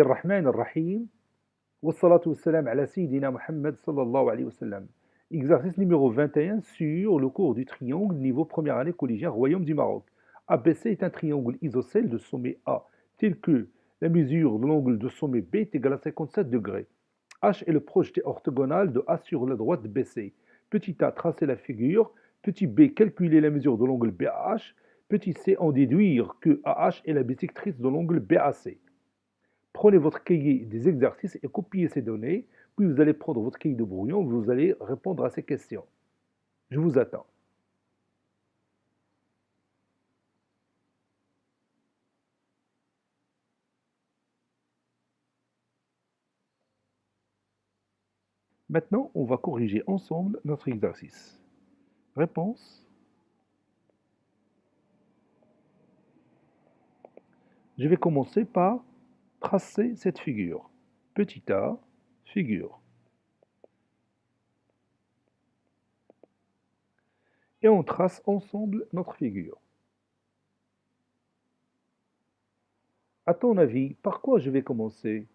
الرحمن الرحيم والصلاة والسلام على سيدنا Mohammed sallallahu alayhi wa sallam. Exercice numéro 21 sur le cours du triangle niveau première année collégien Royaume du Maroc. ABC est un triangle isocèle de sommet A tel que la mesure de l'angle de sommet B est égale à 57 degrés. H est le projeté orthogonal de A sur la droite BC. Petit a, tracer la figure. Petit b, calculer la mesure de l'angle BAH. Petit c, en déduire que AH est la bisectrice de l'angle BAC. Prenez votre cahier des exercices et copiez ces données, puis vous allez prendre votre cahier de brouillon, vous allez répondre à ces questions. Je vous attends. Maintenant, on va corriger ensemble notre exercice. Réponse. Je vais commencer par tracer cette figure. Petit a, figure. Et on trace ensemble notre figure. À ton avis, par quoi je vais commencer?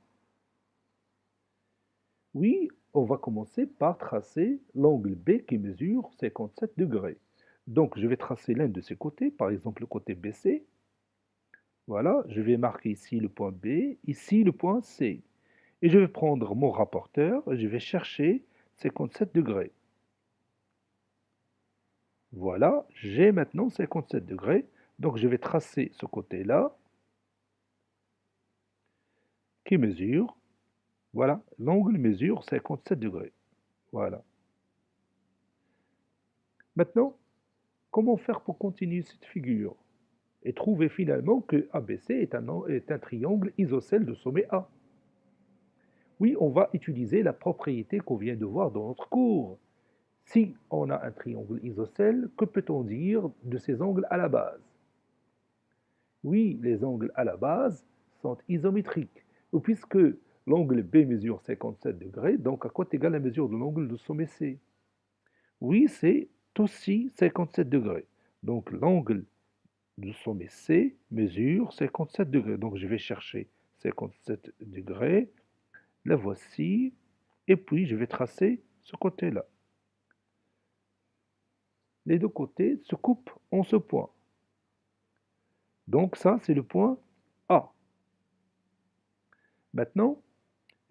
Oui, on va commencer par tracer l'angle B qui mesure 57 degrés. Donc, je vais tracer l'un de ses côtés, par exemple le côté BC. Voilà, je vais marquer ici le point B, ici le point C. Et je vais prendre mon rapporteur et je vais chercher 57 degrés. Voilà, j'ai maintenant 57 degrés. Donc, je vais tracer ce côté-là qui mesure. Voilà, l'angle mesure 57 degrés. Voilà. Maintenant, comment faire pour continuer cette figure et trouver finalement que ABC est un triangle isocèle de sommet A? Oui, on va utiliser la propriété qu'on vient de voir dans notre cours. Si on a un triangle isocèle, que peut-on dire de ces angles à la base? Oui, les angles à la base sont isométriques. Puisque l'angle B mesure 57 degrés, donc à quoi est égale la mesure de l'angle de sommet C? Oui, c'est aussi 57 degrés. Donc l'angle du sommet C mesure 57 degrés. Donc je vais chercher 57 degrés, la voici, et puis je vais tracer ce côté-là. Les deux côtés se coupent en ce point. Donc ça, c'est le point A. Maintenant,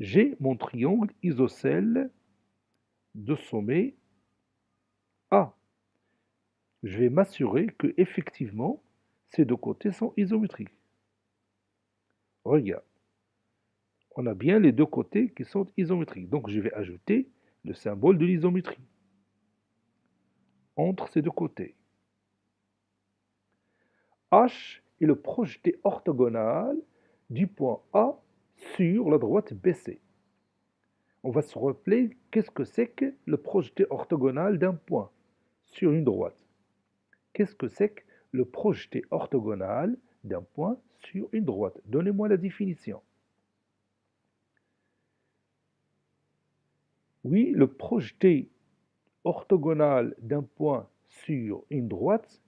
j'ai mon triangle isocèle de sommet A. Je vais m'assurer que effectivement ces deux côtés sont isométriques. Regarde, on a bien les deux côtés qui sont isométriques. Donc je vais ajouter le symbole de l'isométrie entre ces deux côtés. H est le projeté orthogonal du point A sur la droite BC. On va se rappeler qu'est-ce que c'est que le projeté orthogonal d'un point sur une droite. Qu'est-ce que c'est que le projeté orthogonal d'un point sur une droite? Donnez-moi la définition. Oui, le projeté orthogonal d'un point sur une droite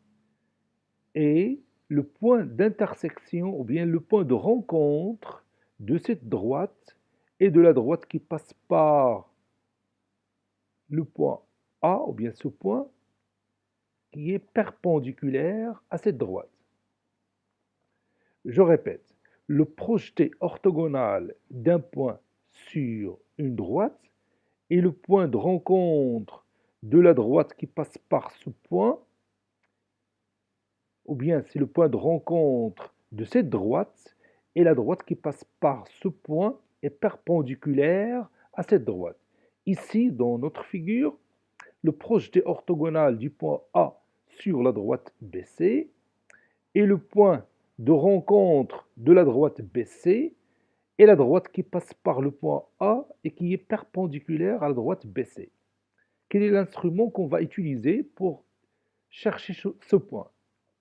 est le point d'intersection ou bien le point de rencontre de cette droite et de la droite qui passe par le point A ou bien ce point qui est perpendiculaire à cette droite. Je répète, le projeté orthogonal d'un point sur une droite est le point de rencontre de la droite qui passe par ce point, ou bien c'est le point de rencontre de cette droite et la droite qui passe par ce point est perpendiculaire à cette droite. Ici, dans notre figure, le projeté orthogonal du point A sur la droite BC est le point de rencontre de la droite BC et la droite qui passe par le point A et qui est perpendiculaire à la droite BC. Quel est l'instrument qu'on va utiliser pour chercher ce point?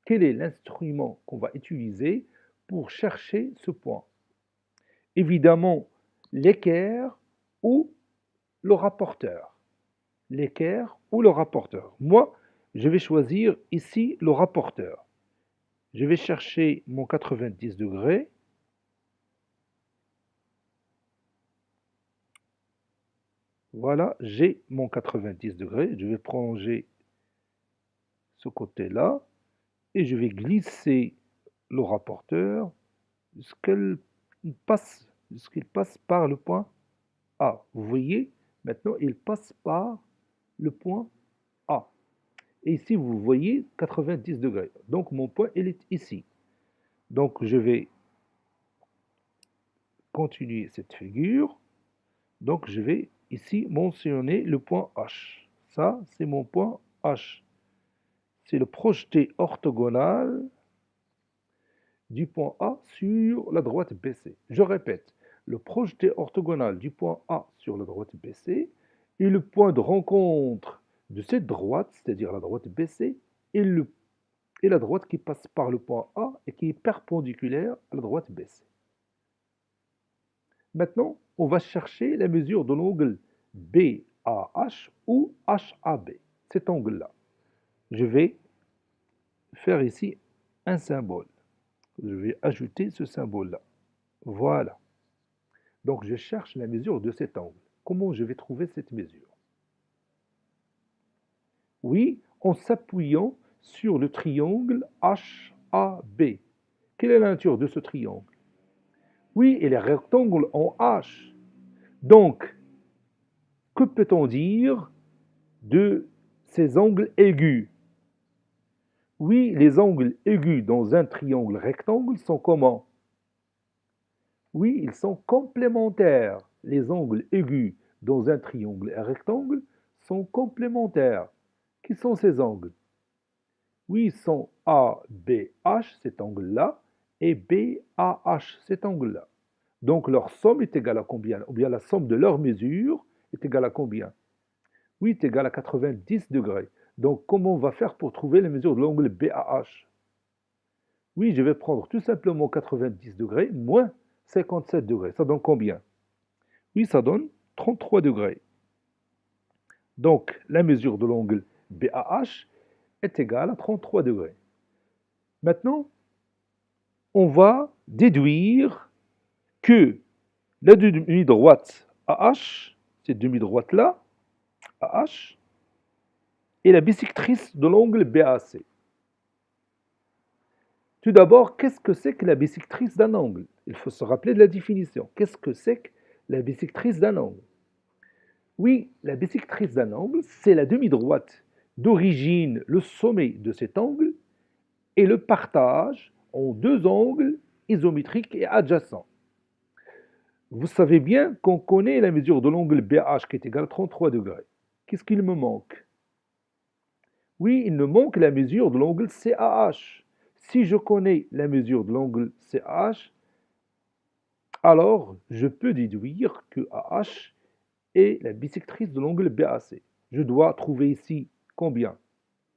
Quel est l'instrument qu'on va utiliser pour chercher ce point? Évidemment, l'équerre ou le rapporteur. L'équerre ou le rapporteur. Moi, je vais choisir ici le rapporteur. Je vais chercher mon 90 degrés. Voilà, j'ai mon 90 degrés. Je vais prolonger ce côté-là et je vais glisser le rapporteur jusqu'il jusqu'il passe par le point A. Vous voyez, maintenant il passe par le point A. Et ici, vous voyez 90 degrés. Donc mon point, il est ici. Donc je vais continuer cette figure. Donc je vais ici mentionner le point H. Ça, c'est mon point H. C'est le projeté orthogonal du point A sur la droite BC. Je répète, le projeté orthogonal du point A sur la droite BC est le point de rencontre de cette droite, c'est-à-dire la droite BC, et la droite qui passe par le point A et qui est perpendiculaire à la droite BC. Maintenant, on va chercher la mesure de l'angle BAH ou HAB, cet angle-là. Je vais faire ici un symbole. Je vais ajouter ce symbole-là. Voilà. Donc, je cherche la mesure de cet angle. Comment je vais trouver cette mesure? Oui, en s'appuyant sur le triangle HAB. Quelle est la nature de ce triangle? Oui, il est rectangle en H. Donc, que peut-on dire de ces angles aigus? Oui, les angles aigus dans un triangle rectangle sont comment? Oui, ils sont complémentaires. Les angles aigus dans un triangle rectangle sont complémentaires. Qui sont ces angles? Oui, ils sont ABH, cet angle-là, et BAH, cet angle-là. Donc leur somme est égale à combien? Ou bien la somme de leurs mesures est égale à combien? Oui, est égale à 90 degrés. Donc comment on va faire pour trouver les mesures de l'angle BAH? Oui, je vais prendre tout simplement 90 degrés moins 57 degrés. Ça donne combien? Oui, ça donne 33 degrés. Donc la mesure de l'angle BAH est égale à 33 degrés. Maintenant, on va déduire que la demi-droite AH, cette demi-droite-là, AH, est la bissectrice de l'angle BAC. Tout d'abord, qu'est-ce que c'est que la bissectrice d'un angle? Il faut se rappeler de la définition. Qu'est-ce que c'est que la bissectrice d'un angle? Oui, la bissectrice d'un angle, c'est la demi-droite d'origine, le sommet de cet angle, et le partage en deux angles isométriques et adjacents. Vous savez bien qu'on connaît la mesure de l'angle BH qui est égal à 33 degrés. Qu'est-ce qu'il me manque? Oui, il me manque la mesure de l'angle CAH. Si je connais la mesure de l'angle CAH, alors je peux déduire que AH est la bissectrice de l'angle BAC. Je dois trouver ici combien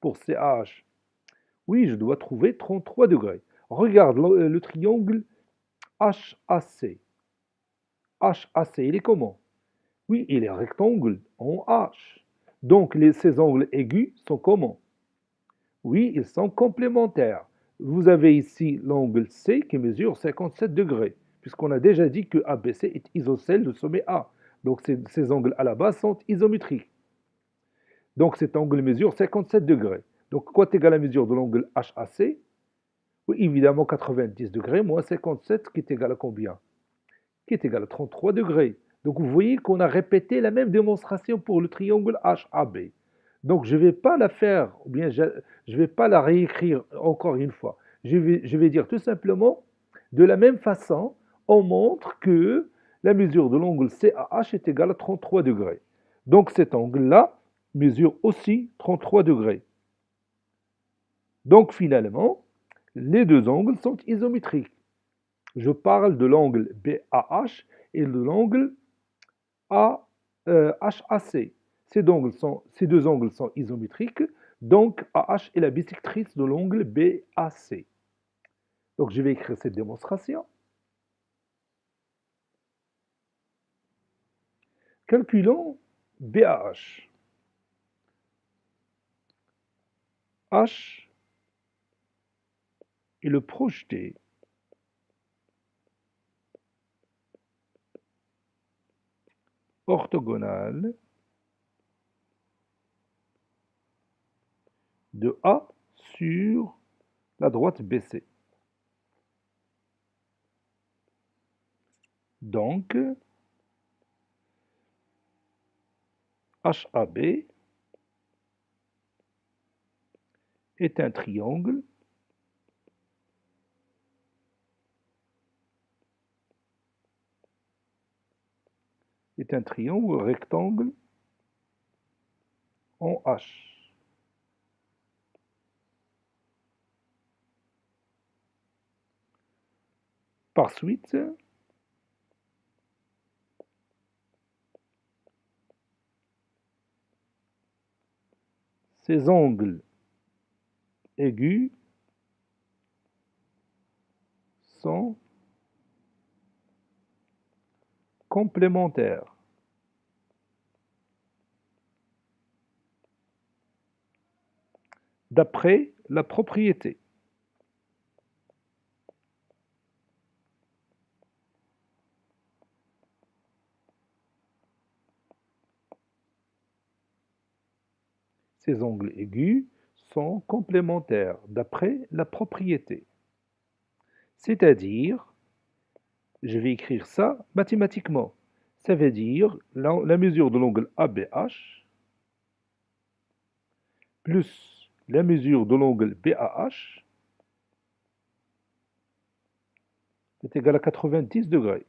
pour CAH? Oui, je dois trouver 33 degrés. Regarde le triangle HAC. HAC, il est comment? Oui, il est rectangle en H. Donc ces angles aigus sont comment? Oui, ils sont complémentaires. Vous avez ici l'angle C qui mesure 57 degrés, puisqu'on a déjà dit que ABC est isocèle de sommet A. Donc ces angles à la base sont isométriques. Donc cet angle mesure 57 degrés. Donc quoi est égal à la mesure de l'angle HAC? Oui, évidemment 90 degrés moins 57 qui est égal à combien? Qui est égal à 33 degrés. Donc vous voyez qu'on a répété la même démonstration pour le triangle HAB. Donc je ne vais pas la faire, ou bien je ne vais pas la réécrire encore une fois. Je vais dire tout simplement, de la même façon, on montre que la mesure de l'angle CAH est égale à 33 degrés. Donc cet angle-là mesure aussi 33 degrés. Donc finalement, les deux angles sont isométriques. Je parle de l'angle BAH et de l'angle HAC. Ces deux angles sont isométriques, donc AH est la bissectrice de l'angle BAC. Donc je vais écrire cette démonstration. Calculons BAH. H est le projeté orthogonal de A sur la droite BC. Donc, HAB est un triangle rectangle en H. Par suite, ces angles aigus sont complémentaires. D'après la propriété. Ces angles aigus sont complémentaires d'après la propriété. C'est-à-dire, je vais écrire ça mathématiquement. Ça veut dire la mesure de l'angle ABH plus la mesure de l'angle BAH est égal à 90 degrés.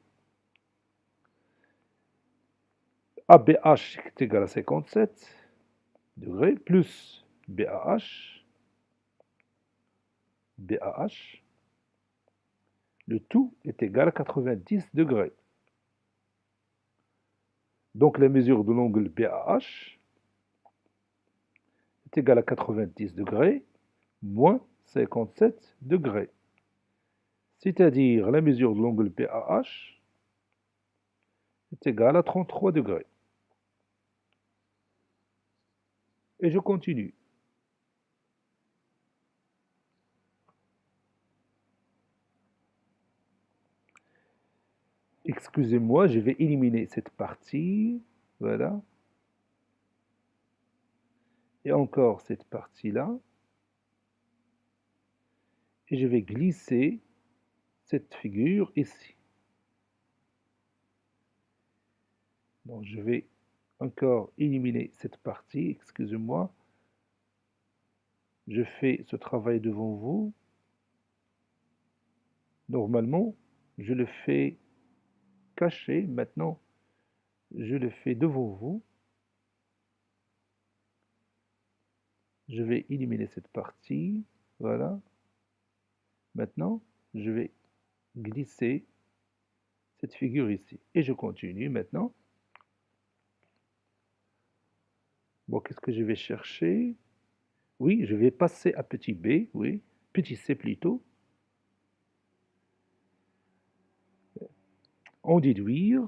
ABH est égal à 57 degrés plus BAH, le tout est égal à 90 degrés. Donc la mesure de l'angle BAH est égale à 90 degrés moins 57 degrés. C'est-à-dire la mesure de l'angle BAH est égale à 33 degrés. Et je continue. Excusez-moi, je vais éliminer cette partie. Voilà. Et encore cette partie-là. Et je vais glisser cette figure ici. Donc je vais encore éliminer cette partie, excusez-moi. Je fais ce travail devant vous. Normalement, je le fais caché. Maintenant, je le fais devant vous. Je vais éliminer cette partie. Voilà. Maintenant, je vais glisser cette figure ici. Et je continue maintenant. Bon, qu'est-ce que je vais chercher? Oui, je vais passer à petit b, oui, petit c plutôt. En déduire,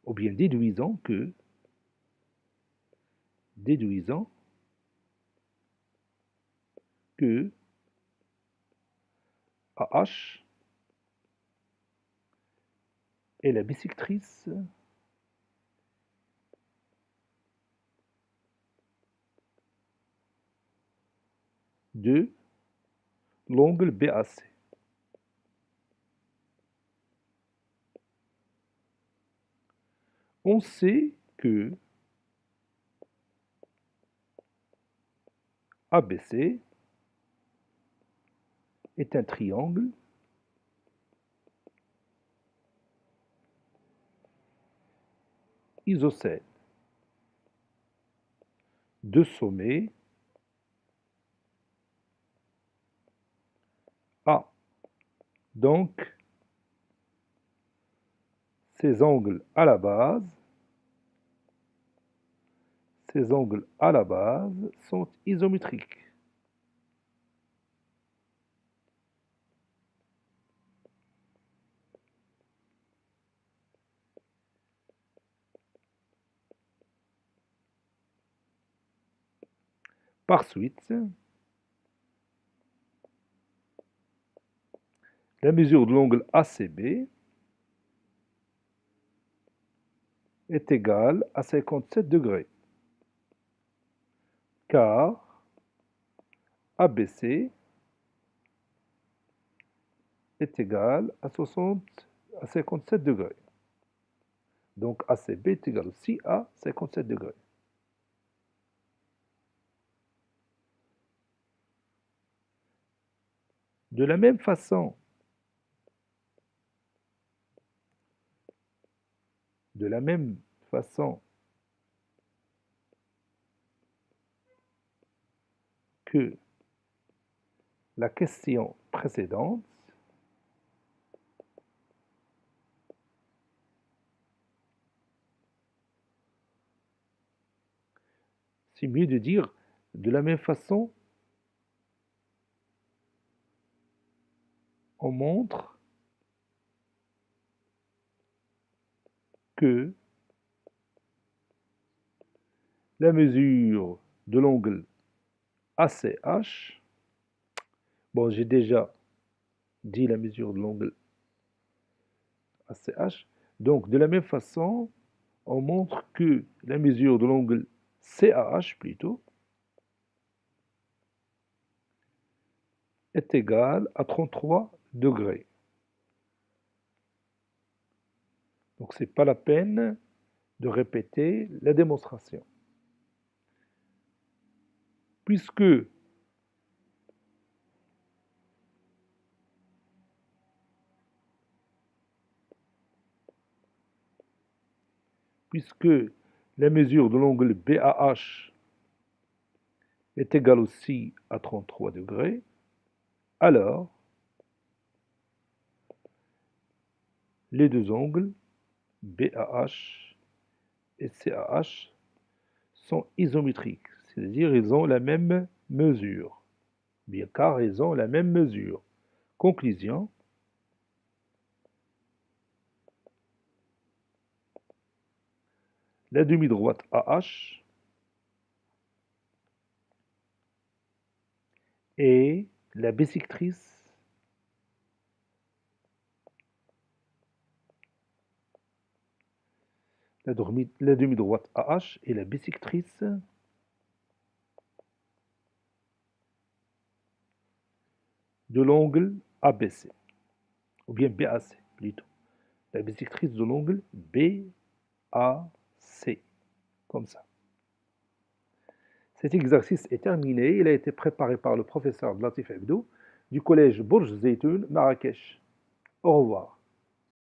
ou bien déduisant que AH est la bisectrice de l'angle BAC. On sait que ABC est un triangle isocèle. Deux sommets A. Donc, ces angles à la base sont isométriques. Par suite, la mesure de l'angle ACB est égale à 57 degrés, car ABC est égal à 57 degrés. Donc ACB est égal aussi à 57 degrés. De la même façon, que la question précédente, c'est mieux de dire de la même façon, on montre que la mesure de l'angle ACH, bon, j'ai déjà dit la mesure de l'angle ACH, donc de la même façon, on montre que la mesure de l'angle CAH plutôt est égale à 33 degrés. Donc ce n'est pas la peine de répéter la démonstration. Puisque la mesure de l'angle BAH est égale aussi à 33 degrés, alors les deux angles BAH et CAH sont isométriques, c'est-à-dire ils ont la même mesure, bien car ils ont la même mesure. Conclusion, la demi-droite AH est la bisectrice la demi-droite AH est la bisectrice de l'angle ABC, ou bien BAC plutôt. La bisectrice de l'angle BAC, comme ça. Cet exercice est terminé. Il a été préparé par le professeur Latif Hebdo du collège Bourj Zeytoun, Marrakech. Au revoir.